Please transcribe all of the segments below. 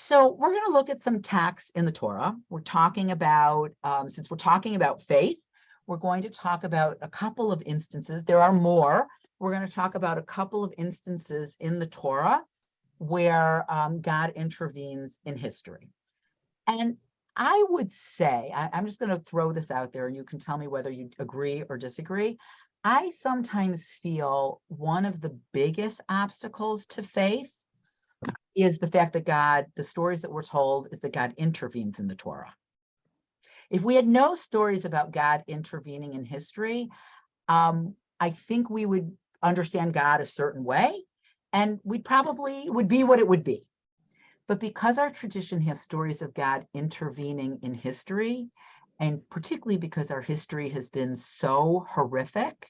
So we're going to look at some texts in the Torah. We're talking about, since we're talking about faith, we're going to talk about a couple of instances. There are more. We're going to talk about a couple of instances in the Torah where God intervenes in history. And I would say, I'm just going to throw this out there and you can tell me whether you agree or disagree. I sometimes feel one of the biggest obstacles to faith is the fact that God, the stories that we're told, is that God intervenes in the Torah. If we had no stories about God intervening in history, I think we would understand God a certain way, and we probably would be what it would be. But because our tradition has stories of God intervening in history, and particularly because our history has been so horrific,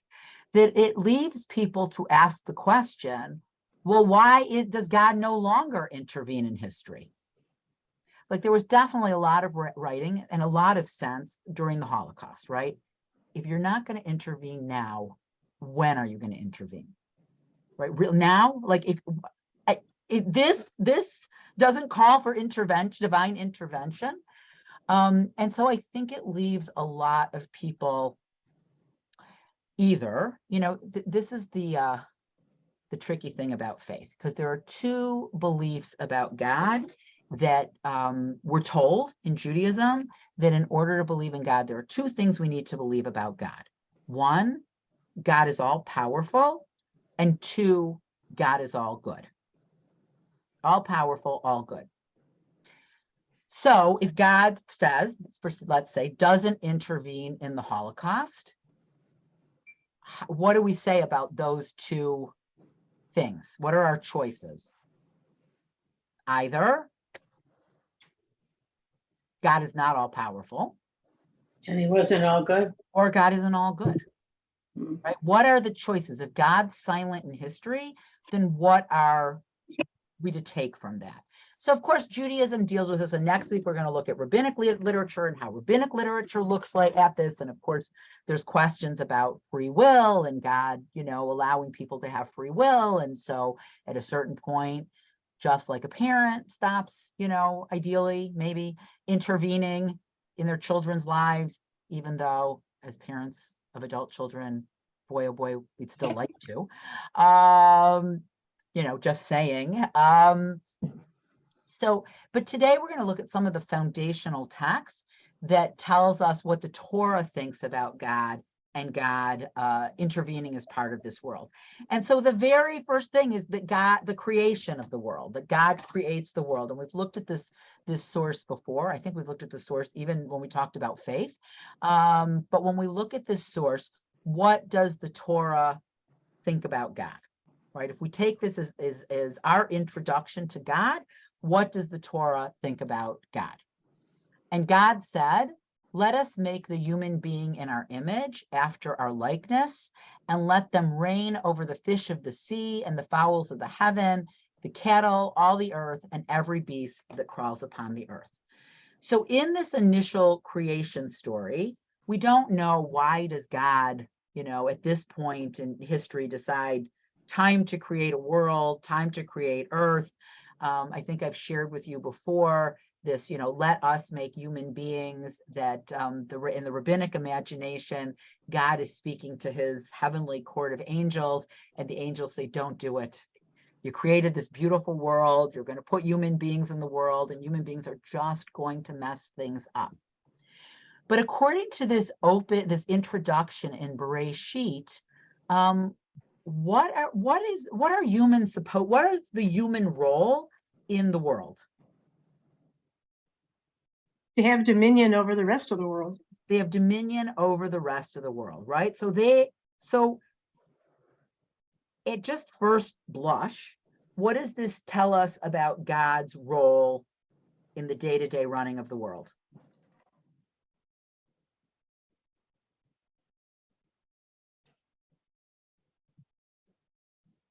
that it leads people to ask the question, well, why does God no longer intervene in history? Like there was definitely a lot of writing and a lot of sense during the Holocaust, right? If you're not going to intervene now, when are you going to intervene? Right? Now, like this doesn't call for intervention, divine intervention. And so I think it leaves a lot of people either, this is the tricky thing about faith, because there are two beliefs about God that we're told in Judaism that in order to believe in God, there are two things we need to believe about God. One, God is all powerful, and two, God is all good. All powerful, all good. So if God says, let's say, doesn't intervene in the Holocaust, what do we say about those two things? What are our choices? Either God is not all powerful, and he wasn't all good, or God isn't all good. Right? What are the choices? If God's silent in history, then what are we to take from that? So, of course, Judaism deals with this. And next week, we're going to look at rabbinic literature and how rabbinic literature looks like at this. And of course, there's questions about free will and God, allowing people to have free will. And so at a certain point, just like a parent stops, ideally, maybe intervening in their children's lives, even though as parents of adult children, boy, oh boy, we'd still like to. Just saying. But today we're going to look at some of the foundational texts that tells us what the Torah thinks about God and God intervening as part of this world. And so the very first thing is that God, the creation of the world, that God creates the world. And we've looked at this source before. I think we've looked at the source even when we talked about faith. But when we look at this source, what does the Torah think about God? Right? If we take this as our introduction to God, what does the Torah think about God? And God said, let us make the human being in our image, after our likeness, and let them reign over the fish of the sea and the fowls of the heaven, the cattle, all the earth, and every beast that crawls upon the earth. So in this initial creation story, we don't know why does God, at this point in history decide time to create a world, time to create earth. I think I've shared with you before this, let us make human beings, that in the rabbinic imagination, God is speaking to his heavenly court of angels, and the angels say, don't do it. You created this beautiful world. You're going to put human beings in the world, and human beings are just going to mess things up. But according to this introduction in Bereshit, what is the human role in the world? To have dominion over the rest of the world. They have dominion over the rest of the world, right? So at just first blush, what does this tell us about God's role in the day-to-day running of the world?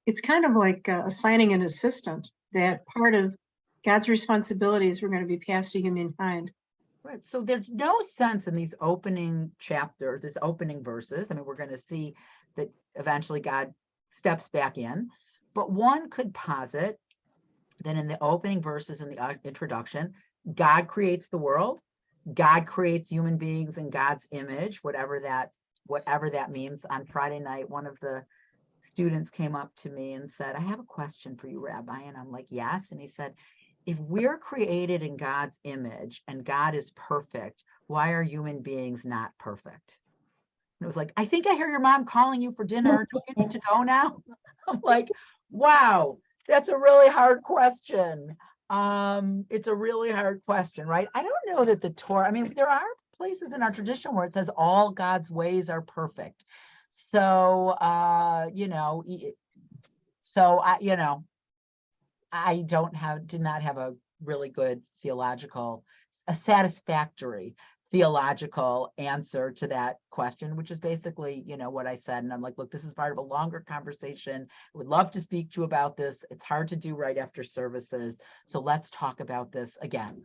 It's kind of like assigning an assistant, that part of God's responsibilities were going to be passed to humankind. Right. So there's no sense in these opening chapters, these opening verses. I mean, we're going to see that eventually God steps back in, but one could posit then in the opening verses in the introduction, God creates the world, God creates human beings in God's image, whatever that means. On Friday night, one of the students came up to me and said, I have a question for you, Rabbi. And I'm like, yes. And he said, if we're created in God's image and God is perfect, why are human beings not perfect? And it was like, I think I hear your mom calling you for dinner. Do you need to go now? I'm like, wow, that's a really hard question. It's a really hard question, right? I don't know that the Torah, I mean, there are places in our tradition where it says all God's ways are perfect. So, I did not have a really good a satisfactory theological answer to that question, which is basically, what I said. And I'm like, look, this is part of a longer conversation. I would love to speak to you about this. It's hard to do right after services. So let's talk about this again.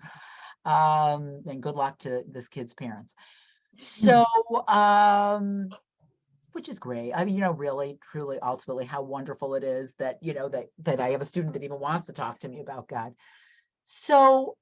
And good luck to this kid's parents. So, which is great. I mean, really, truly, ultimately, how wonderful it is that, that I have a student that even wants to talk to me about God. So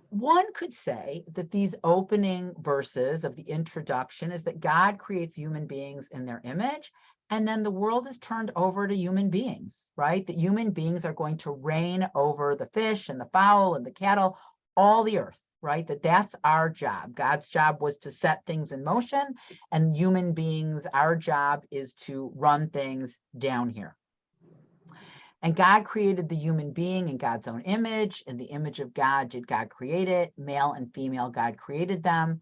one could say that these opening verses of the introduction is that God creates human beings in their image, and then the world is turned over to human beings, right? That human beings are going to reign over the fish and the fowl and the cattle, all the earth, right? That's our job. God's job was to set things in motion, and human beings, our job is to run things down here. And God created the human being in God's own image. In the image of God did God create it. Male and female, God created them.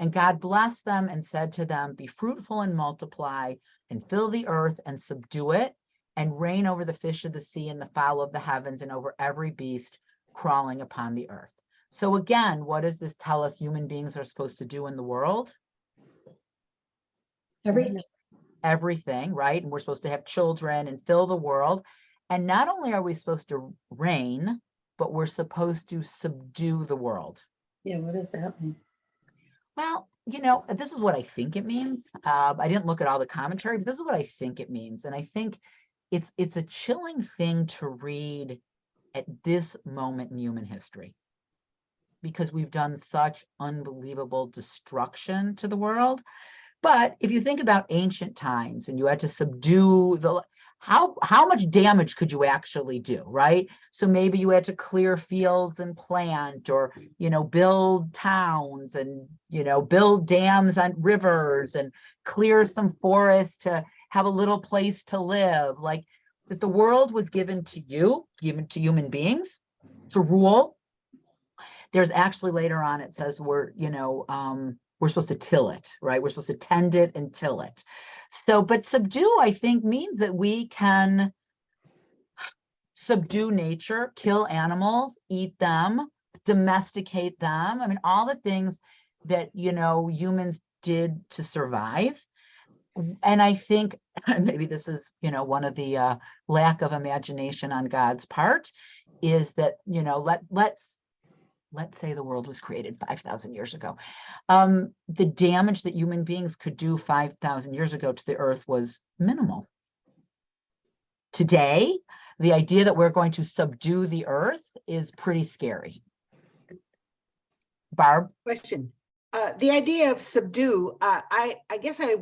And God blessed them and said to them, be fruitful and multiply and fill the earth and subdue it and reign over the fish of the sea and the fowl of the heavens and over every beast crawling upon the earth. So again, what does this tell us human beings are supposed to do in the world? Everything, right? And we're supposed to have children and fill the world. And not only are we supposed to reign, but we're supposed to subdue the world. Yeah, what does that mean? Well, this is what I think it means. I didn't look at all the commentary, but this is what I think it means. And I think it's a chilling thing to read at this moment in human history, because we've done such unbelievable destruction to the world. But if you think about ancient times and you had to subdue how much damage could you actually do, right? So maybe you had to clear fields and plant, or, build towns and, build dams on rivers and clear some forests to have a little place to live. Like, that the world was given to you, given to human beings to rule. There's actually later on, it says we're supposed to till it, right? We're supposed to tend it and till it. So, but subdue, I think, means that we can subdue nature, kill animals, eat them, domesticate them. I mean, all the things that, humans did to survive. And I think maybe this is, one of the lack of imagination on God's part, is that, let's say the world was created 5,000 years ago. The damage that human beings could do 5,000 years ago to the earth was minimal. Today, the idea that we're going to subdue the earth is pretty scary. Barb? Question. The idea of subdue, I guess I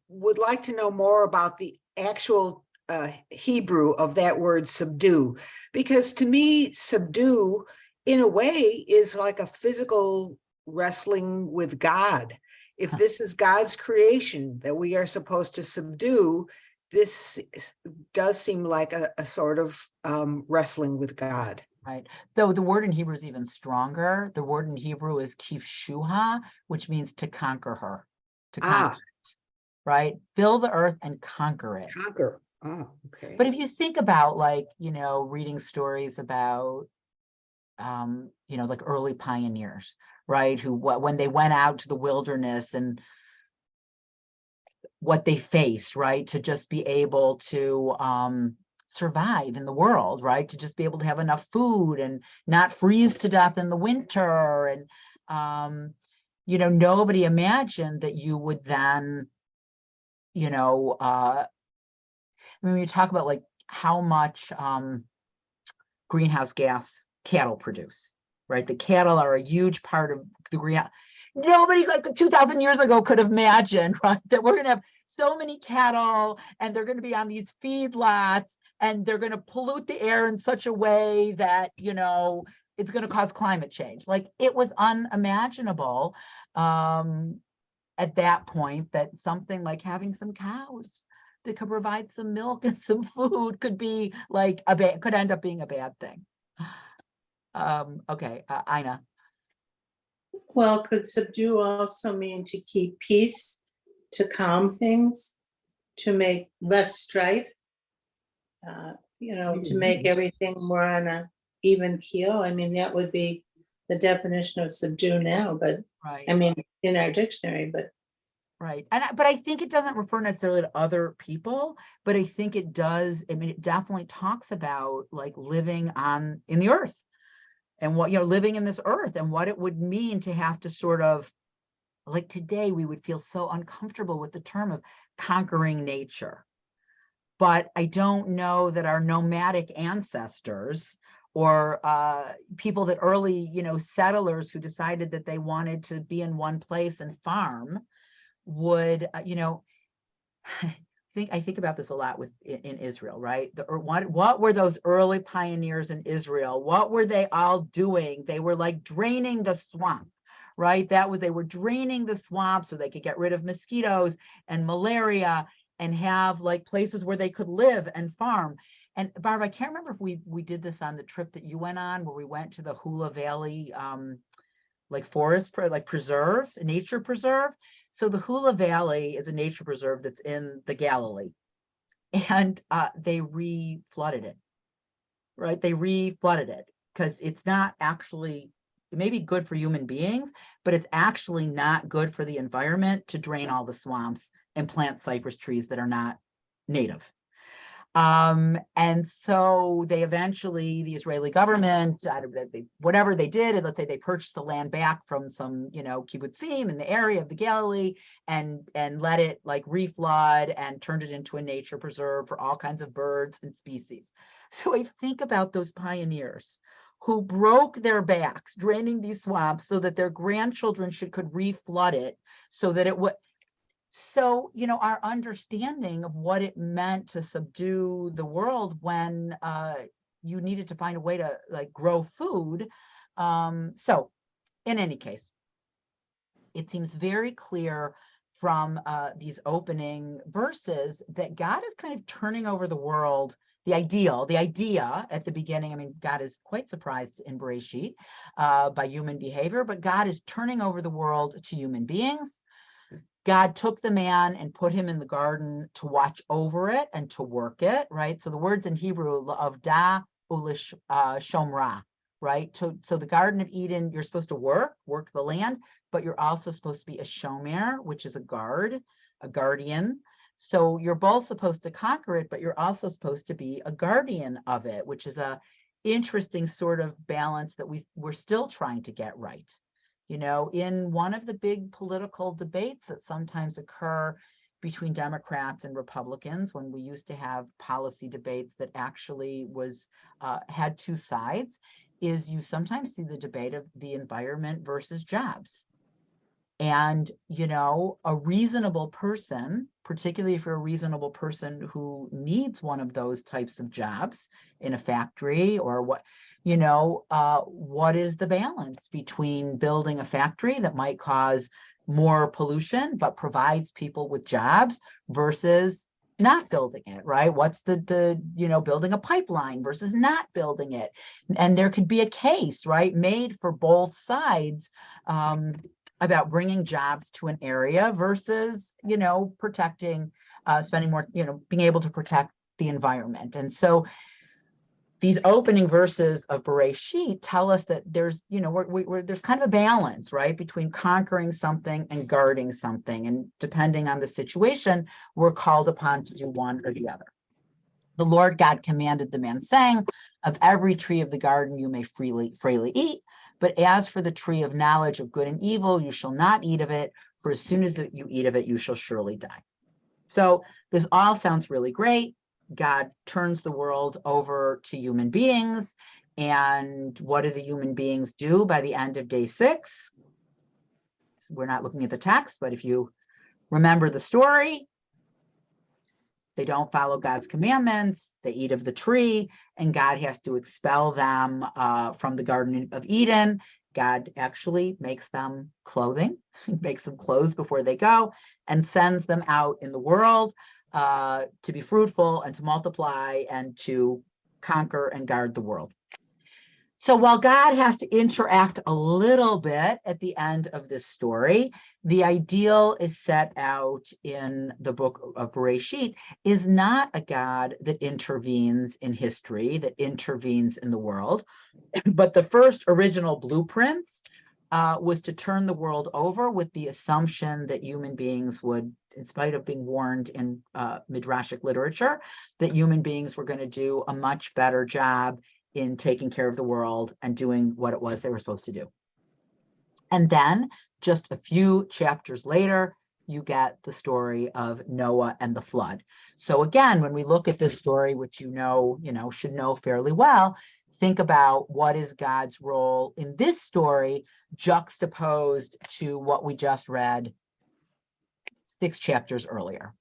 would like to know more about the actual Hebrew of that word subdue, because to me, subdue in a way is like a physical wrestling with God. If this is God's creation that we are supposed to subdue, this does seem like a sort of wrestling with God. Right. Though the word in Hebrew is even stronger. The word in Hebrew is kifshuha, which means to conquer her, to conquer it, right? Fill the earth and conquer it. Conquer. Oh, okay. But if you think about, like, reading stories about, like early pioneers, right? When they went out to the wilderness and what they faced, right? To just be able to survive in the world, right? To just be able to have enough food and not freeze to death in the winter. And, nobody imagined that you would then, when you talk about like how much greenhouse gas cattle produce, right? The cattle are a huge part of the greenhouse. Nobody like 2,000 years ago could have imagined, right, that we're going to have so many cattle and they're going to be on these feedlots and they're going to pollute the air in such a way that, you know, it's going to cause climate change. Like, it was unimaginable at that point that something like having some cows that could provide some milk and some food could be like could end up being a bad thing. Okay, Ina. Well, could subdue also mean to keep peace, to calm things, to make less strife? To make everything more on a even keel. I mean, that would be the definition of subdue now, but Right. I mean, in our dictionary, but Right. But I think it doesn't refer necessarily to other people, but I think it does. I mean, it definitely talks about like living in the earth and what, living in this earth and what it would mean to have to sort of, like, today we would feel so uncomfortable with the term of conquering nature. But I don't know that our nomadic ancestors or people that early, settlers who decided that they wanted to be in one place and farm would, I think about this a lot in Israel, right? What were those early pioneers in Israel? What were they all doing? They were like draining the swamp, right? They were draining the swamp so they could get rid of mosquitoes and malaria and have like places where they could live and farm. And Barb, I can't remember if we did this on the trip that you went on, where we went to the Hula Valley like forest, like preserve, nature preserve. So the Hula Valley is a nature preserve that's in the Galilee, and they re-flooded it, right? They re-flooded it because it's not actually, it may be good for human beings, but it's actually not good for the environment to drain all the swamps and plant cypress trees that are not native. And so they eventually, the Israeli government, whatever they did, let's say they purchased the land back from some, kibbutzim in the area of the Galilee and let it like reflood and turned it into a nature preserve for all kinds of birds and species. So I think about those pioneers who broke their backs draining these swamps so that their grandchildren could reflood it so that it would. So, our understanding of what it meant to subdue the world when you needed to find a way to like grow food. So in any case, it seems very clear from these opening verses that God is kind of turning over the world. The idea at the beginning, I mean, God is quite surprised in Bereshit by human behavior, but God is turning over the world to human beings. God took the man and put him in the garden to watch over it and to work it, right? So the words in Hebrew of da ulish shomra, right? So the Garden of Eden, you're supposed to work the land, but you're also supposed to be a shomer, which is a guardian. So you're both supposed to conquer it, but you're also supposed to be a guardian of it, which is a interesting sort of balance that we're still trying to get right. In one of the big political debates that sometimes occur between Democrats and Republicans, when we used to have policy debates that actually had two sides, is you sometimes see the debate of the environment versus jobs. And, a reasonable person, particularly if you're a reasonable person who needs one of those types of jobs in a factory or what is the balance between building a factory that might cause more pollution but provides people with jobs versus not building it, right? What's the building a pipeline versus not building it? And there could be a case, right, made for both sides about bringing jobs to an area versus, protecting, spending more, being able to protect the environment. And so these opening verses of Bereshit tell us that there's, there's kind of a balance, right, between conquering something and guarding something. And depending on the situation, we're called upon to do one or the other. The Lord God commanded the man, saying, of every tree of the garden you may freely eat, but as for the tree of knowledge of good and evil, you shall not eat of it, for as soon as you eat of it, you shall surely die. So this all sounds really great. God turns the world over to human beings. And what do the human beings do by the end of day 6? We're not looking at the text, but if you remember the story, they don't follow God's commandments, they eat of the tree, and God has to expel them from the Garden of Eden. God actually makes them clothing, makes them clothes before they go, and sends them out in the world to be fruitful and to multiply and to conquer and guard the world. So while God has to interact a little bit at the end of this story, the ideal is set out in the book of Bereshit is not a God that intervenes in history, that intervenes in the world, but the first original blueprints was to turn the world over with the assumption that human beings would, in spite of being warned in Midrashic literature, that human beings were going to do a much better job in taking care of the world and doing what it was they were supposed to do. And then just a few chapters later, you get the story of Noah and the flood. So again, when we look at this story, which you should know fairly well, think about what is God's role in this story juxtaposed to what we just read 6 chapters earlier.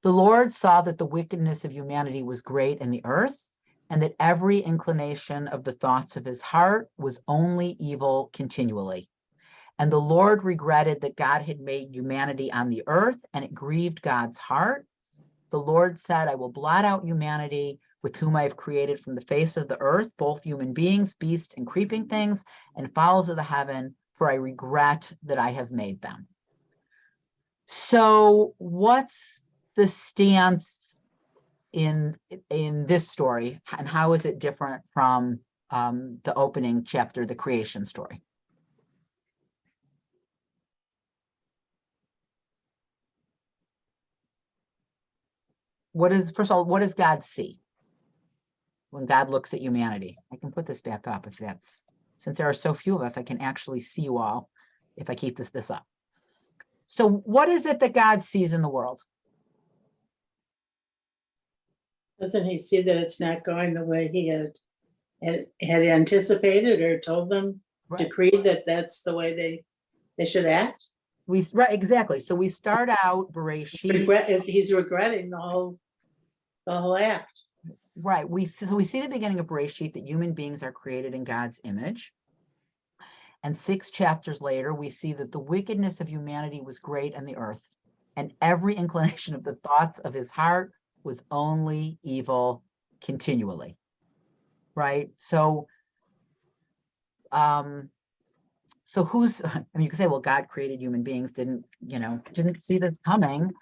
The Lord saw that the wickedness of humanity was great in the earth, and that every inclination of the thoughts of his heart was only evil continually. And the Lord regretted that God had made humanity on the earth, and it grieved God's heart. The Lord said, I will blot out humanity with whom I have created from the face of the earth, both human beings, beasts, and creeping things, and fowls of the heaven, for I regret that I have made them. So what's the stance in this story, and how is it different from the opening chapter, the creation story? First of all, what does God see when God looks at humanity? I can put this back up since there are so few of us, I can actually see you all if I keep this up. So what is it that God sees in the world? Doesn't he see that it's not going the way he had anticipated or told them, decreed that that's the way they should act? Right, exactly. So we start out Bereshit. He's regretting the whole act. Right. So we see the beginning of Bereshit that human beings are created in God's image. And 6 chapters later, we see that the wickedness of humanity was great in the earth, and every inclination of the thoughts of his heart was only evil continually. Right. So you could say, well, God created human beings, didn't see this coming,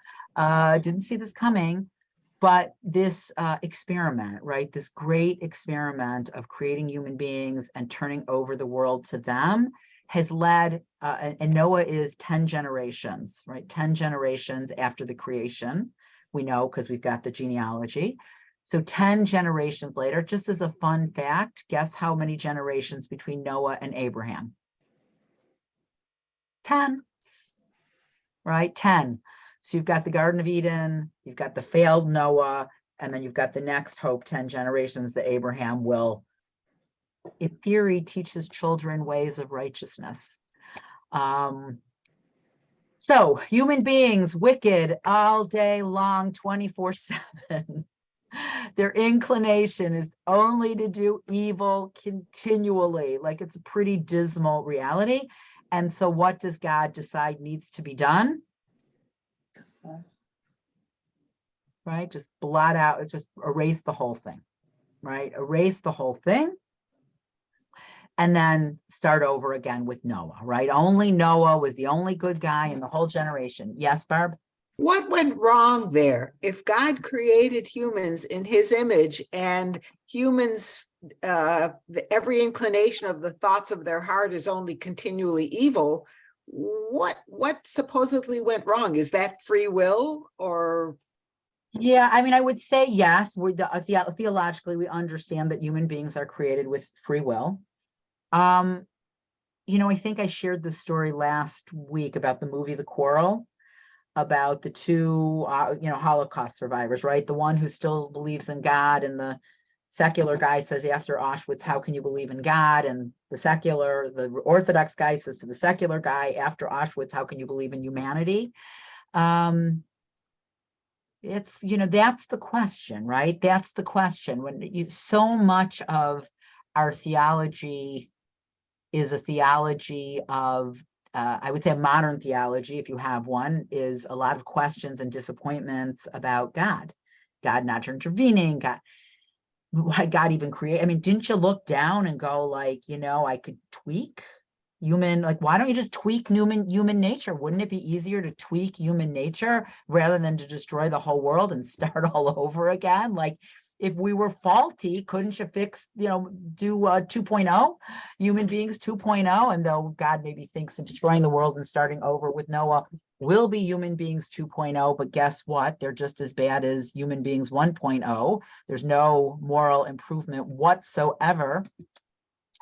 but this experiment, right, this great experiment of creating human beings and turning over the world to them has led, and Noah is 10 generations, right, 10 generations after the creation, we know because we've got the genealogy. So 10 generations later, just as a fun fact, guess how many generations between Noah and Abraham? 10, right? 10. So you've got the Garden of Eden, you've got the failed Noah, and then you've got the next hope, 10 generations that Abraham will, in theory, teach his children ways of righteousness. So human beings, wicked all day long, 24/7. Their inclination is only to do evil continually. Like, it's a pretty dismal reality. And so what does God decide needs to be done? Right? Just blot out, just erase the whole thing, right? Erase the whole thing. And then start over again with Noah, right? Only Noah was the only good guy in the whole generation. Yes, Barb? What went wrong there? If God created humans in his image and humans, every inclination of the thoughts of their heart is only continually evil, what supposedly went wrong? Is that free will or? Yeah, I mean, I would say yes. Theologically, we understand that human beings are created with free will. I think I shared this story last week about the movie The Quarrel. about the two, Holocaust survivors, right? The one who still believes in God, and the secular guy says after Auschwitz, how can you believe in God? And the Orthodox guy says to the secular guy after Auschwitz, how can you believe in humanity? It's, that's the question, right? That's the question. When so much of our theology is a theology of, I would say a modern theology, if you have one, is a lot of questions and disappointments about God not intervening, why God even create. I mean, didn't you look down and go like, I could tweak human, like, why don't you just tweak human nature? Wouldn't it be easier to tweak human nature rather than to destroy the whole world and start all over again? Like, if we were faulty, couldn't you fix, do 2.0, human beings 2.0? And though God maybe thinks of destroying the world and starting over with Noah will be human beings 2.0, but guess what? They're just as bad as human beings 1.0. There's no moral improvement whatsoever.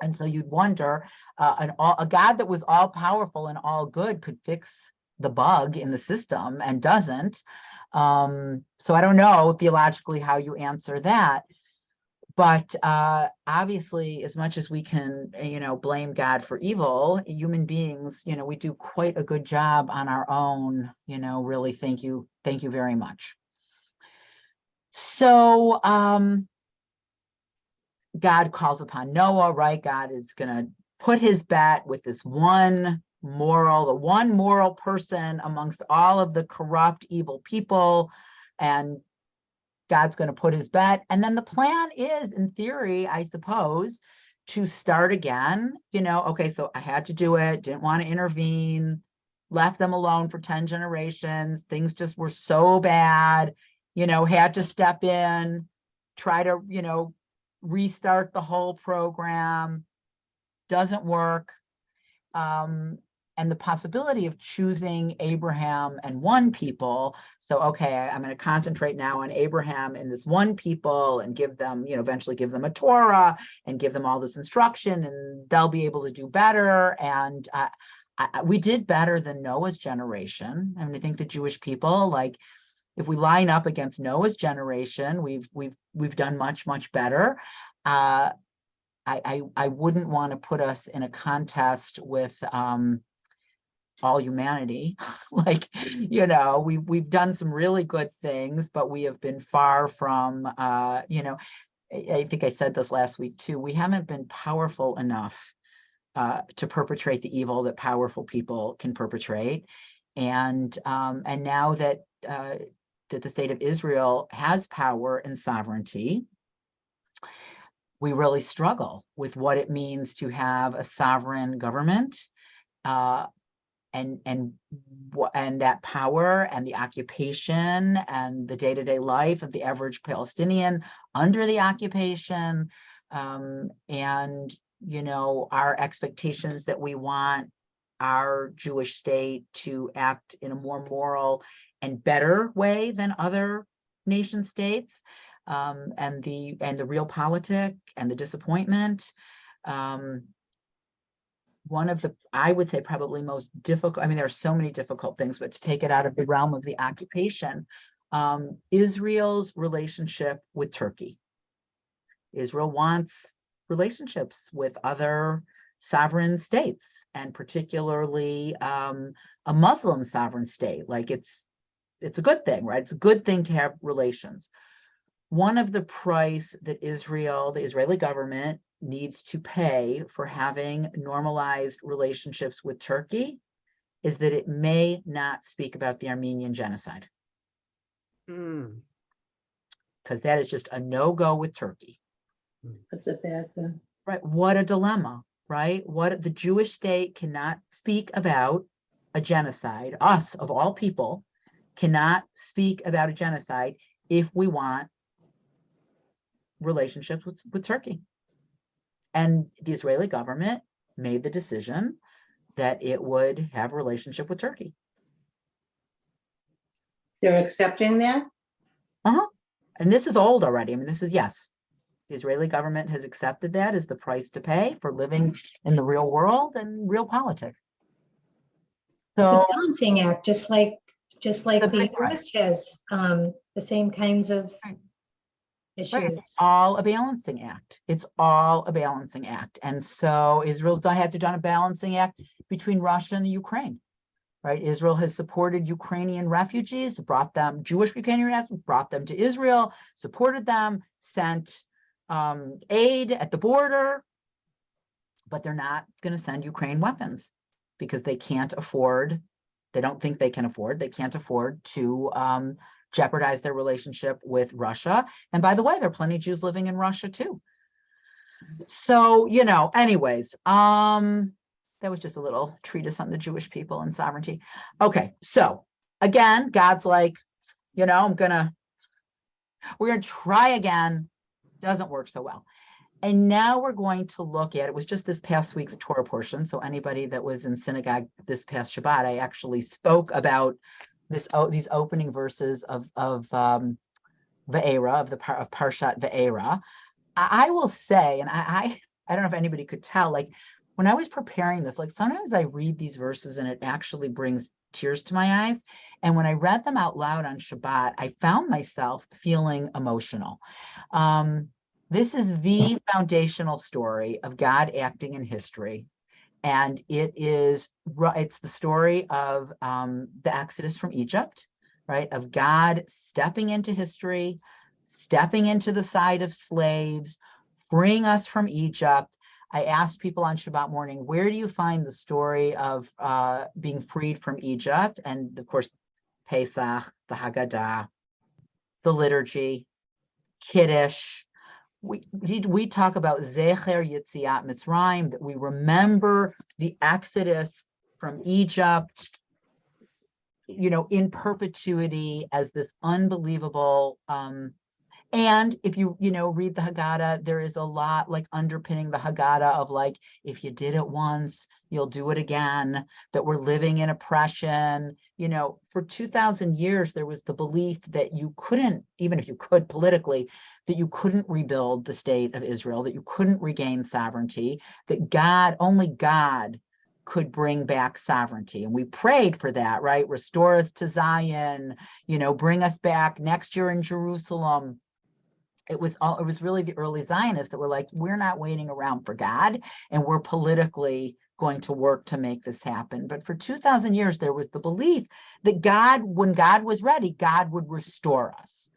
And so you'd wonder, a God that was all powerful and all good could fix the bug in the system and doesn't. So I don't know theologically how you answer that. But obviously, as much as we can, blame God for evil, human beings, we do quite a good job on our own, really. Thank you very much. So, God calls upon Noah, right? God is going to put his bet with this the one moral person amongst all of the corrupt, evil people. And God's going to put his bet. And then the plan is, in theory, I suppose, to start again. Okay, so I had to do it, didn't want to intervene, left them alone for 10 generations. Things just were so bad, had to step in, try to, restart the whole program, doesn't work. And the possibility of choosing Abraham and one people. So, okay, I'm going to concentrate now on Abraham and this one people and give them, eventually give them a Torah and give them all this instruction, and they'll be able to do better. And we did better than Noah's generation. I mean, I think the Jewish people, like, if we line up against Noah's generation, we've done much, much better. I wouldn't want to put us in a contest with all humanity. Like, we've done some really good things, but we have been far from, I think I said this last week too, we haven't been powerful enough to perpetrate the evil that powerful people can perpetrate. And now that the state of Israel has power and sovereignty, we really struggle with what it means to have a sovereign government, and that power and the occupation and the day-to-day life of the average Palestinian under the occupation, and our expectations that we want our Jewish state to act in a more moral and better way than other nation states, and the real politic and the disappointment. One of the, I would say, probably most difficult, I mean, there are so many difficult things, but to take it out of the realm of the occupation, Israel's relationship with Turkey. Israel wants relationships with other sovereign states, and particularly a Muslim sovereign state. Like, it's a good thing, right? It's a good thing to have relations. One of the price that the Israeli government needs to pay for having normalized relationships with Turkey is that it may not speak about the Armenian genocide. Because that is just a no-go with Turkey. That's a bad thing. Right. What a dilemma, right? The Jewish state cannot speak about a genocide. Us, of all people, cannot speak about a genocide if we want relationships with Turkey. And the Israeli government made the decision that it would have a relationship with Turkey. They're accepting that? And this is old already. I mean, this is, yes, the Israeli government has accepted that as the price to pay for living in the real world and real politics. It's a So, balancing act, just like just like That's the right. US has the same kinds of Right. issues. Right, it's all a balancing act. It's all a balancing act. And so Israel's had to done a balancing act between Russia and the Ukraine, right? Israel has supported Ukrainian refugees, brought them, Jewish Ukrainian refugees, brought them to Israel, supported them, sent aid at the border, but they're not going to send Ukraine weapons because they can't afford, they don't think they can afford, they can't afford to jeopardize their relationship with Russia. And by the way, there are plenty of Jews living in Russia too. So, you know, anyways, that was just a little treatise on the Jewish people and sovereignty. Okay, so again, God's like, you know, we're gonna try again. Doesn't work so well. And now we're going to look at, it was just this past week's Torah portion. So anybody that was in synagogue this past Shabbat, I actually spoke about these opening verses of Va'era, of Parshat Va'era. I will say, and I don't know if anybody could tell, like when I was preparing this, like sometimes I read these verses and it actually brings tears to my eyes. And when I read them out loud on Shabbat, I found myself feeling emotional. This is the foundational story of God acting in history. And it's the story of the Exodus from Egypt, right? Of God stepping into history, stepping into the side of slaves, freeing us from Egypt. I asked people on Shabbat morning, where do you find the story of being freed from Egypt? And of course, Pesach, the Haggadah, the liturgy, Kiddush. We talk about Zecher Yetziat Mitzrayim, that we remember the Exodus from Egypt, you know, in perpetuity as this unbelievable, and if you read the Haggadah, there is a lot like underpinning the Haggadah of like, if you did it once, you'll do it again, that we're living in oppression. You know, for 2,000 years, there was the belief that you couldn't, even if you could politically, that you couldn't rebuild the state of Israel, that you couldn't regain sovereignty, that only God could bring back sovereignty. And we prayed for that, right? Restore us to Zion, you know, bring us back next year in Jerusalem. It was really the early Zionists that were like, we're not waiting around for God, and we're politically going to work to make this happen. But for 2,000 years, there was the belief that God, when God was ready, God would restore us.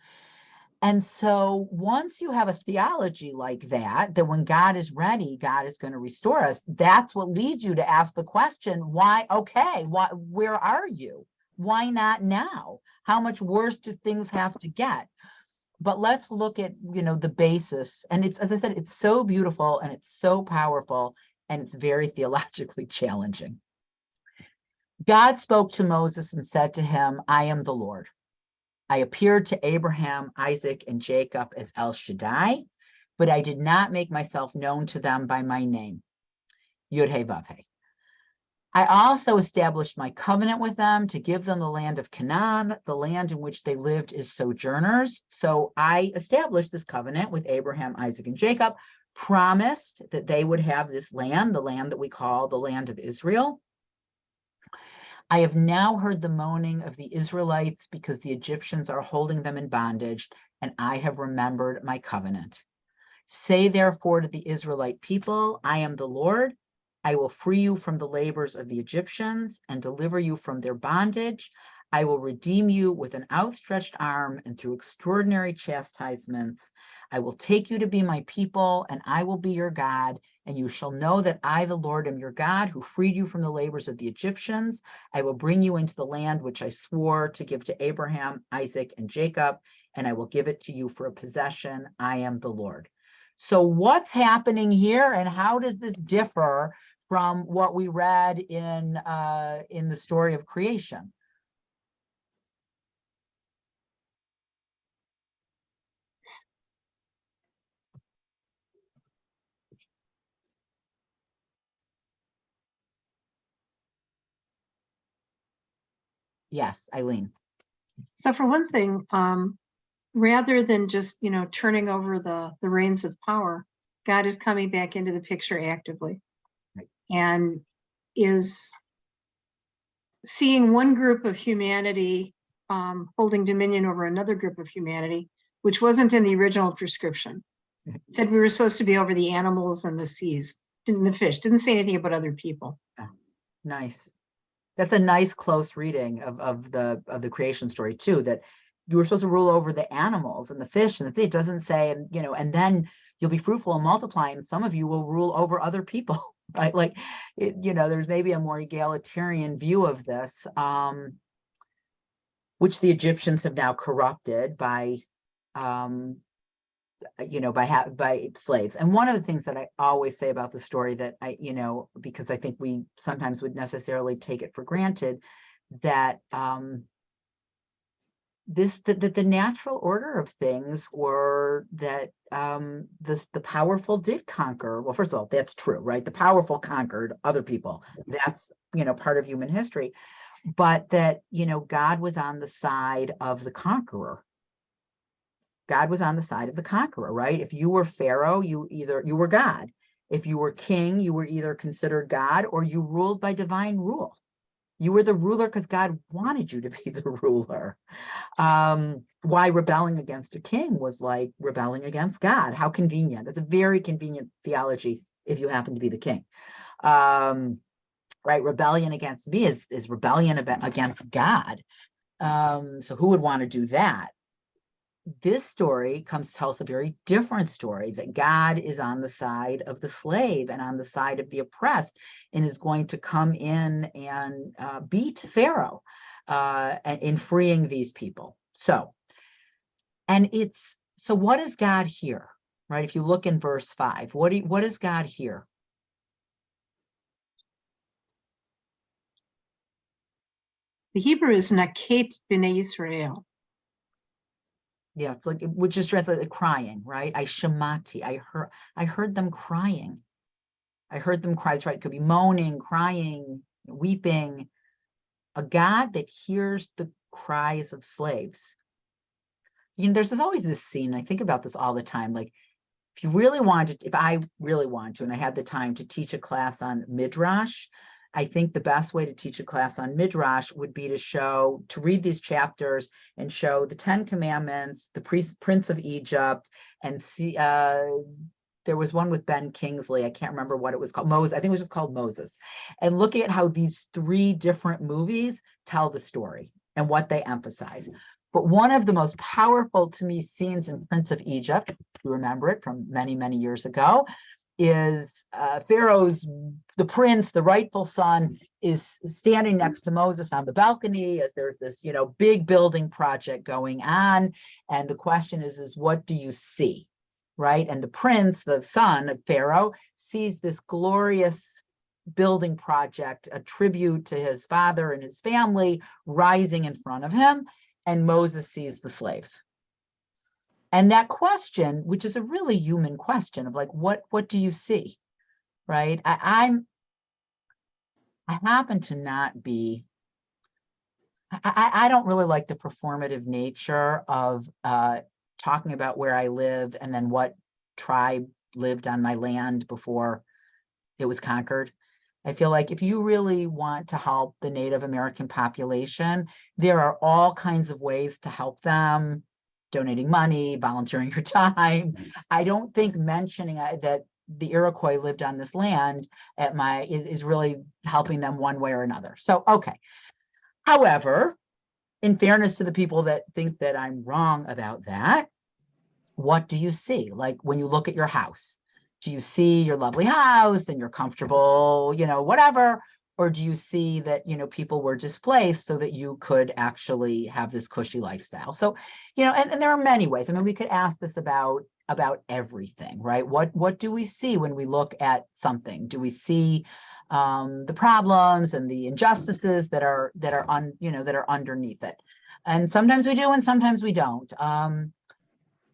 And so once you have a theology like that when God is ready, God is going to restore us, that's what leads you to ask the question, why? Okay, where are you? Why not now? How much worse do things have to get? But let's look at, you know, the basis. And it's, as I said, it's so beautiful and it's so powerful and it's very theologically challenging. God spoke to Moses and said to him, I am the Lord. I appeared to Abraham, Isaac, and Jacob as El Shaddai, but I did not make myself known to them by my name, Yud-Heh-Vav-Heh. I also established my covenant with them to give them the land of Canaan, the land in which they lived as sojourners. So I established this covenant with Abraham, Isaac, and Jacob, promised that they would have this land, the land that we call the land of Israel. I have now heard the moaning of the Israelites because the Egyptians are holding them in bondage, and I have remembered my covenant. Say therefore to the Israelite people, I am the Lord. I will free you from the labors of the Egyptians and deliver you from their bondage. I will redeem you with an outstretched arm and through extraordinary chastisements. I will take you to be my people, and I will be your God, and you shall know that I, the Lord, am your God, who freed you from the labors of the Egyptians. I will bring you into the land which I swore to give to Abraham, Isaac, and Jacob, and I will give it to you for a possession. I am the Lord. So what's happening here, and how does this differ from what we read in the story of creation? Yes, Eileen. So for one thing, rather than just, you know, turning over the reins of power, God is coming back into the picture actively. Right. And is seeing one group of humanity holding dominion over another group of humanity, which wasn't in the original prescription. It said we were supposed to be over the animals and the seas, didn't the fish, didn't say anything about other people. Nice. That's a nice close reading of the creation story too, that you were supposed to rule over the animals and the fish, and it doesn't say, and you know, and then you'll be fruitful and multiply, and some of you will rule over other people, right? Like, you know, there's maybe a more egalitarian view of this, which the Egyptians have now corrupted by, you know, by slaves. And one of the things that I always say about the story that you know, because I think we sometimes would necessarily take it for granted, that that the natural order of things were that the powerful did conquer. Well, first of all, that's true, right? The powerful conquered other people. That's, you know, part of human history. But that, you know, God was on the side of the conqueror. God was on the side of the conqueror, right? If you were Pharaoh, you were God. If you were king, you were either considered God or you ruled by divine rule. You were the ruler because God wanted you to be the ruler. Why rebelling against a king was like rebelling against God. How convenient. That's a very convenient theology if you happen to be the king. Right? Rebellion against me is rebellion against God. So who would want to do that? This story comes to tell us a very different story, that God is on the side of the slave and on the side of the oppressed, and is going to come in and beat Pharaoh in freeing these people. So what is God here, right? If you look in verse 5, what is God here? The Hebrew is Naket B'nai Israel. Yeah, it's like, which is translated crying, right? I shamati. I heard them crying. I heard them cry. Right? It could be moaning, crying, weeping. A God that hears the cries of slaves. You know, there's always this scene. I think about this all the time. Like, if I really wanted to, and I had the time to teach a class on Midrash, I think the best way to teach a class on Midrash would be to read these chapters and show the 10 Commandments, the Prince of Egypt, and see, there was one with Ben Kingsley. I can't remember what it was called. Moses. I think it was just called Moses. And looking at how these 3 different movies tell the story and what they emphasize. But one of the most powerful to me scenes in Prince of Egypt, if you remember it from many, many years ago, is Pharaoh's, the prince, the rightful son, is standing next to Moses on the balcony as there's this, you know, big building project going on. And the question is what do you see, right? And the prince, the son of Pharaoh, sees this glorious building project, a tribute to his father and his family, rising in front of him. And Moses sees the slaves. And that question, which is a really human question of like, what do you see, right? I happen to not be, I don't really like the performative nature of talking about where I live and then what tribe lived on my land before it was conquered. I feel like if you really want to help the Native American population, there are all kinds of ways to help them. Donating money, volunteering your time. I don't think mentioning that the Iroquois lived on this land is really helping them one way or another. So, okay. However, in fairness to the people that think that I'm wrong about that, what do you see? Like when you look at your house, do you see your lovely house and you're comfortable, you know, whatever? Or do you see that, you know, people were displaced so that you could actually have this cushy lifestyle? So, you know, and there are many ways. I mean, we could ask this about everything, right? What do we see when we look at something? Do we see the problems and the injustices that are underneath it? And sometimes we do, and sometimes we don't.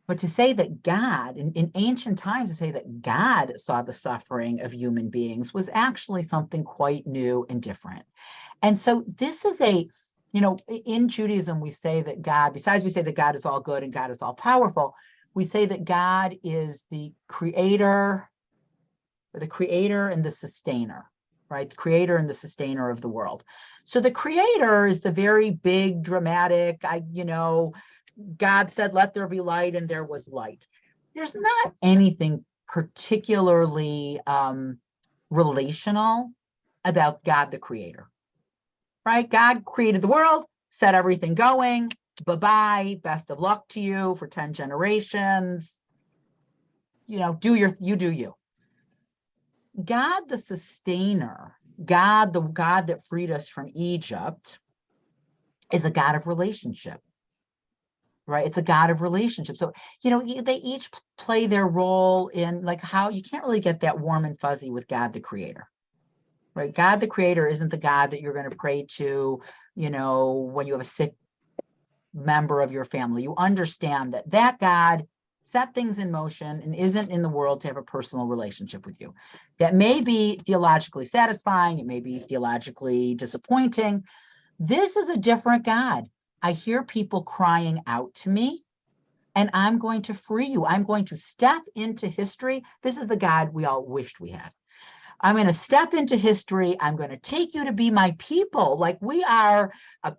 But to say that God, in ancient times, to say that God saw the suffering of human beings was actually something quite new and different. And so this is in Judaism, we say that God, besides we say that God is all good and God is all powerful, we say that God is the creator and the sustainer. right? The creator and the sustainer of the world. So the creator is the very big, dramatic, God said, let there be light, and there was light. There's not anything particularly relational about God, the creator, right? God created the world, set everything going. Bye-bye, best of luck to you for 10 generations. Do you. God, the sustainer, God, the God that freed us from Egypt, is a God of relationship, right? It's a God of relationship. So, they each play their role in like how you can't really get that warm and fuzzy with God, the creator, right? God, the creator isn't the God that you're going to pray to, when you have a sick member of your family. You understand that God set things in motion and isn't in the world to have a personal relationship with you. That may be theologically satisfying. It may be theologically disappointing. This is a different God. I hear people crying out to me, and I'm going to free you. I'm going to step into history. This is the God we all wished we had. I'm going to step into history. I'm going to take you to be my people, like we are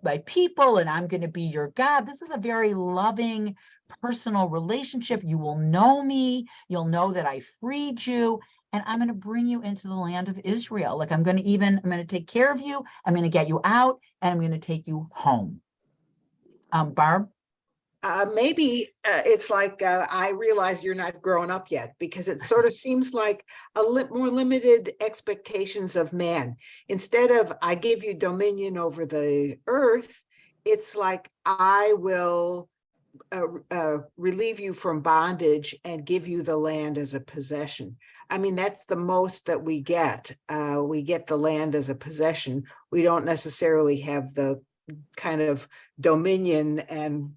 my people, and I'm going to be your God. This is a very loving, personal relationship. You will know me. You'll know that I freed you, and I'm going to bring you into the land of Israel. Like I'm going to take care of you. I'm going to get you out, and I'm going to take you home. Barb? Maybe it's like I realize you're not grown up yet, because it sort of seems like more limited expectations of man. Instead of I give you dominion over the earth, it's like I will relieve you from bondage and give you the land as a possession. I mean, that's the most that we get. We get the land as a possession. We don't necessarily have the kind of dominion and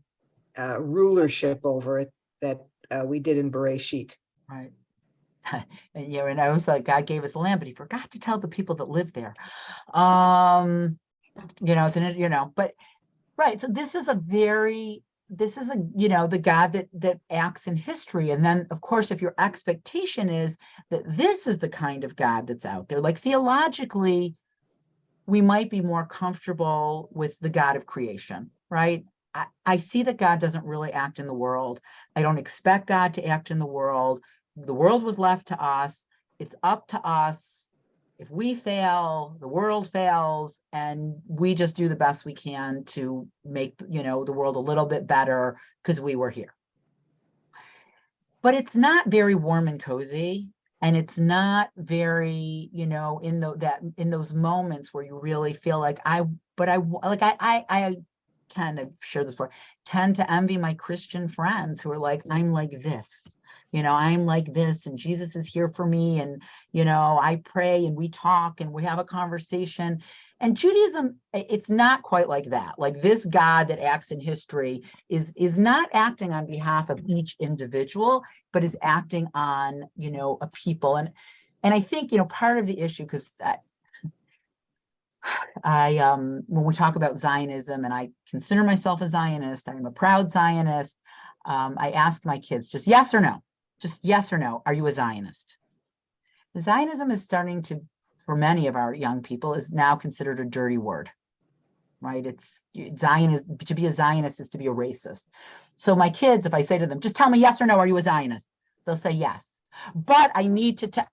rulership over it that we did in Bereshit. Right. And I was like, God gave us the land, but he forgot to tell the people that live there. But right. So this is the God that acts in history. And then of course, if your expectation is that this is the kind of God that's out there, like theologically, we might be more comfortable with the God of creation, right? I see that God doesn't really act in the world. I don't expect God to act in the world. The world was left to us. It's up to us. If we fail, the world fails, and we just do the best we can to make, the world a little bit better because we were here. But it's not very warm and cozy. And it's not very, in those moments where you really feel like I tend to envy my Christian friends who are like, I'm like this, I'm like this, and Jesus is here for me. And, I pray and we talk and we have a conversation. And Judaism, it's not quite like that. Like this God that acts in history is not acting on behalf of each individual, but is acting on, a people. And I think, part of the issue, because when we talk about Zionism, and I consider myself a Zionist, I'm a proud Zionist. I ask my kids, just yes or no, are you a Zionist? Zionism is starting to, for many of our young people, is now considered a dirty word, right? To be a Zionist is to be a racist. So my kids, if I say to them, just tell me yes or no, are you a Zionist? They'll say yes. But I need to tell,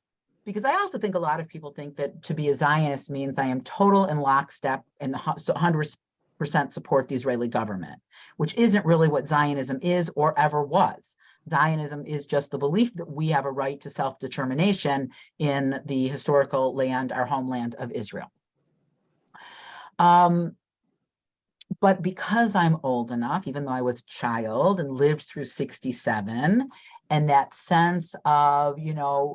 because I also think a lot of people think that to be a Zionist means I am total and lockstep and 100% support the Israeli government, which isn't really what Zionism is or ever was. Zionism is just the belief that we have a right to self-determination in the historical land, our homeland of Israel. But because I'm old enough, even though I was a child and lived through 67, and that sense of,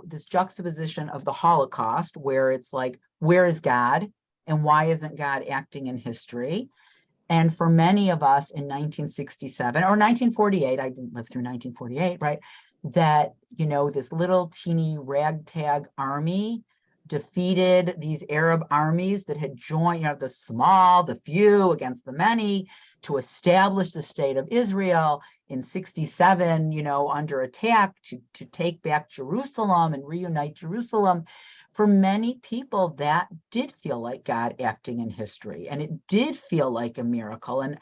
this juxtaposition of the Holocaust, where it's like, where is God and why isn't God acting in history? And for many of us in 1967 or 1948, I didn't live through 1948, right? That, this little teeny ragtag army defeated these Arab armies that had joined, the small, the few against the many, to establish the state of Israel in 67, under attack to take back Jerusalem and reunite Jerusalem. for many people, that did feel like God acting in history, and it did feel like a miracle, and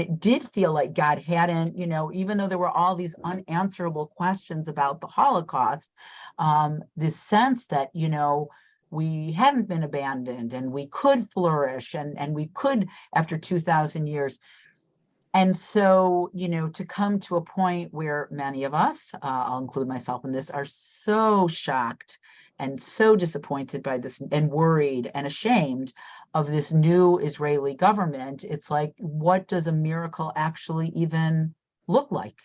it did feel like God hadn't, even though there were all these unanswerable questions about the Holocaust, this sense that, we hadn't been abandoned and we could flourish and we could after 2,000 years. And so, to come to a point where many of us, I'll include myself in this, are so shocked and so disappointed by this and worried and ashamed of this new Israeli government. It's like, what does a miracle actually even look like?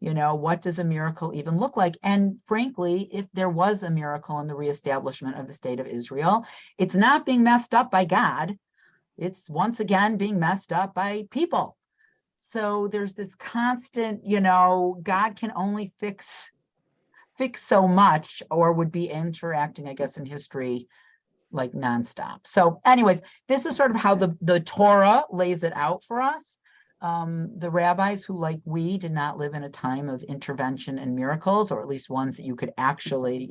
What does a miracle even look like? And frankly, if there was a miracle in the reestablishment of the state of Israel, it's not being messed up by God. It's once again being messed up by people. So there's this constant, God can only fix so much, or would be interacting, I guess, in history like nonstop. So anyways, this is sort of how the Torah lays it out for us. The rabbis who, like we, did not live in a time of intervention and miracles, or at least ones that you could actually,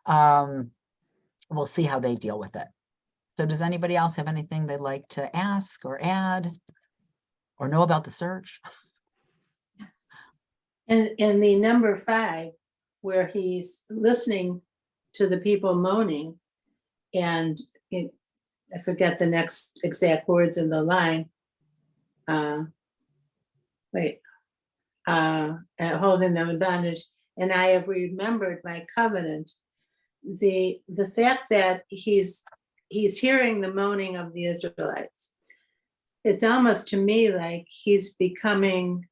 we'll see how they deal with it. So does anybody else have anything they'd like to ask or add or know about the search? And in the number 5, where he's listening to the people moaning, and I forget the next exact words in the line. Holding them in bondage, and I have remembered my covenant. The fact that he's hearing the moaning of the Israelites, it's almost to me like he's becoming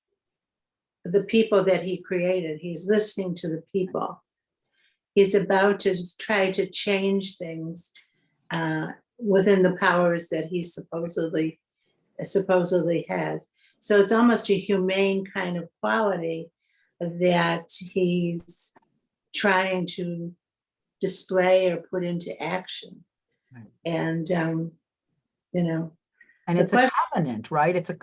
the people that he created. He's listening to the people. He's about to try to change things within the powers that he supposedly has. So it's almost a humane kind of quality that he's trying to display or put into action. Right. And And it's a covenant, right? It's a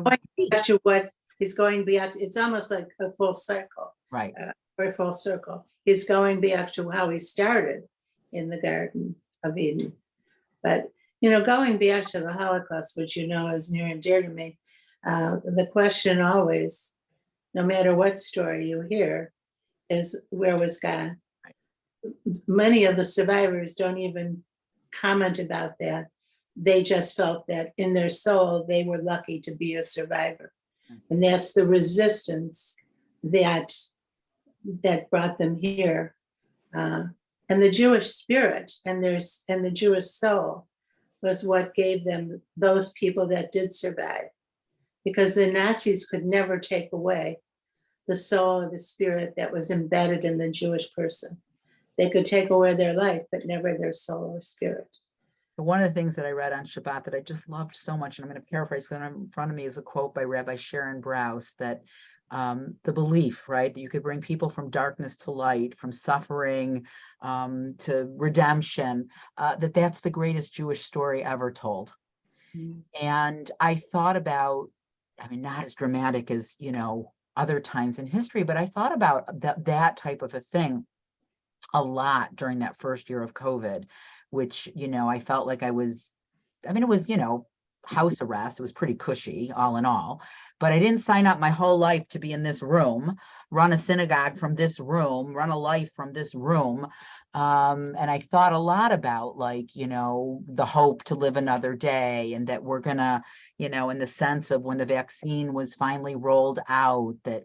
back to what he's going back. It's almost like a full circle, right. or a full circle. He's going back to how he started in the Garden of Eden. But going back to the Holocaust, which is near and dear to me, the question always, no matter what story you hear, is where was God? Many of the survivors don't even comment about that. They just felt that in their soul, they were lucky to be a survivor. And that's the resistance that brought them here. And the Jewish spirit and the Jewish soul was what gave them those people that did survive. Because the Nazis could never take away the soul or the spirit that was embedded in the Jewish person. They could take away their life, but never their soul or spirit. One of the things that I read on Shabbat that I just loved so much, and I'm going to paraphrase, because in front of me is a quote by Rabbi Sharon Brous, that the belief, right, that you could bring people from darkness to light, from suffering to redemption, that's the greatest Jewish story ever told. Mm. And I thought about, not as dramatic as, other times in history, but I thought about that type of a thing a lot during that first year of COVID, which, I felt like it was, house arrest. It was pretty cushy, all in all, but I didn't sign up my whole life to be in this room, run a synagogue from this room, run a life from this room. And I thought a lot about the hope to live another day, and that we're gonna, in the sense of when the vaccine was finally rolled out, that,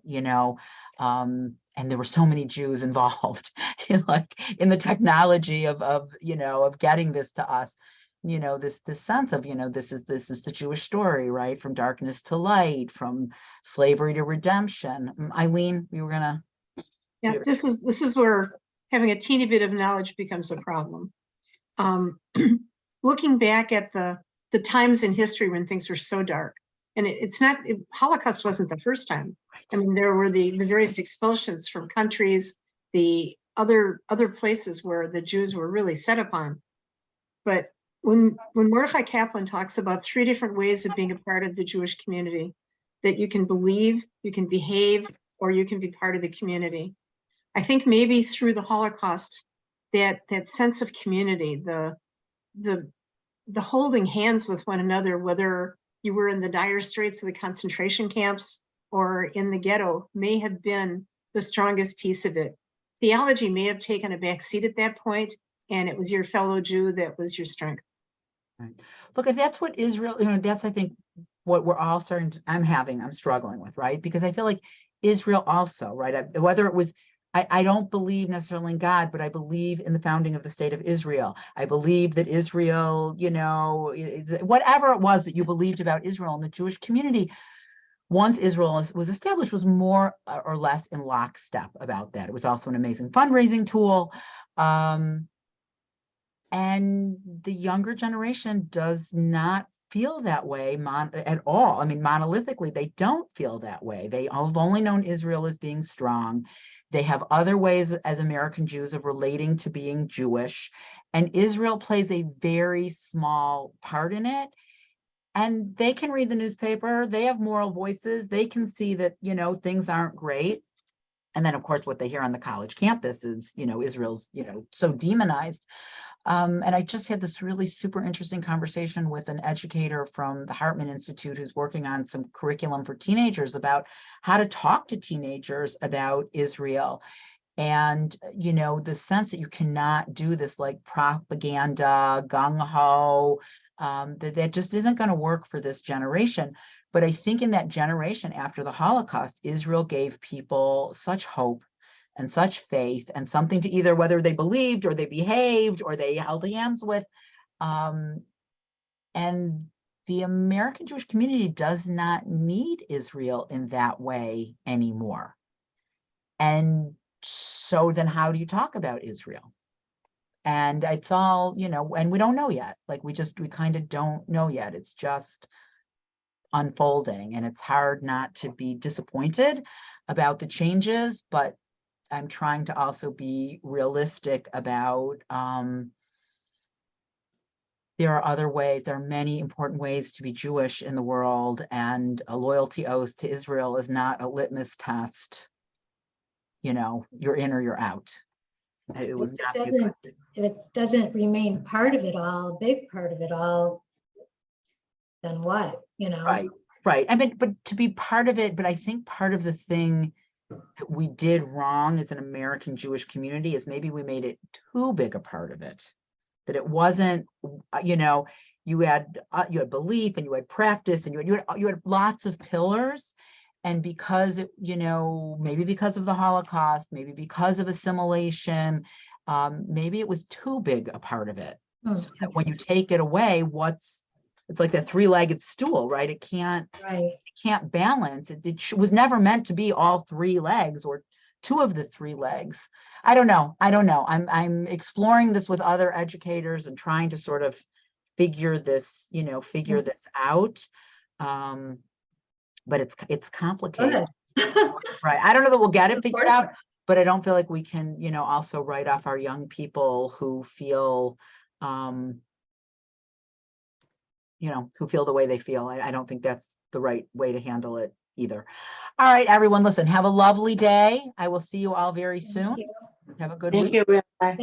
and there were so many Jews involved in the technology of getting this to us. This sense of, this is the Jewish story, right? From darkness to light, from slavery to redemption. Eileen, you were gonna. Yeah, this is where having a teeny bit of knowledge becomes a problem. Looking back at the times in history when things were so dark, and Holocaust wasn't the first time. There were the various expulsions from countries, the other places where the Jews were really set upon. But when Mordechai Kaplan talks about 3 different ways of being a part of the Jewish community, that you can believe, you can behave, or you can be part of the community. I think maybe through the Holocaust, that sense of community, the holding hands with one another, whether you were in the dire straits of the concentration camps or in the ghetto, may have been the strongest piece of it. Theology may have taken a back seat at that point, and it was your fellow Jew that was your strength. Look, if that's what Israel, that's, I think, what we're all I'm struggling with, right? Because I feel like Israel also, right? Whether it was, I don't believe necessarily in God, but I believe in the founding of the state of Israel. I believe that Israel, whatever it was that you believed about Israel and the Jewish community, once Israel was established, was more or less in lockstep about that. It was also an amazing fundraising tool. And the younger generation does not feel that way at all. I mean, monolithically, they don't feel that way. They have only known Israel as being strong. They have other ways as American Jews of relating to being Jewish. And Israel plays a very small part in it. And they can read the newspaper. They have moral voices. They can see that, things aren't great. And then, of course, what they hear on the college campus is, Israel's, so demonized. And I just had this really super interesting conversation with an educator from the Hartman Institute who's working on some curriculum for teenagers about how to talk to teenagers about Israel. And, the sense that you cannot do this like propaganda, gung-ho, that just isn't going to work for this generation. But I think in that generation after the Holocaust, Israel gave people such hope and such faith and something to either whether they believed or they behaved or they held hands with. And the American Jewish community does not need Israel in that way anymore. And so then how do you talk about Israel? And it's all, and we don't know yet. Like we kind of don't know yet. It's just unfolding, and it's hard not to be disappointed about the changes, but I'm trying to also be realistic about there are other ways, there are many important ways to be Jewish in the world, and a loyalty oath to Israel is not a litmus test. You're in or you're out. It would not be a good thing. If it doesn't remain part of it all, a big part of it all, then what, Right. I mean, but to be part of it, but I think part of the thing that we did wrong as an American Jewish community is maybe we made it too big a part of it, that it wasn't, you had belief and you had practice and you had lots of pillars. And because maybe because of the Holocaust, maybe because of assimilation, maybe it was too big a part of it. So that when you take it away, it's like that three-legged stool, right? It can't balance. It was never meant to be all three legs or two of the three legs. I don't know. I'm exploring this with other educators and trying to sort of figure this out. But it's complicated. Right. I don't know that we'll get it figured out, but I don't feel like we can, also write off our young people who feel who feel the way they feel. I don't think that's the right way to handle it either. All right, everyone, listen, have a lovely day. I will see you all very soon. Have a good week. Thank you, Rabbi.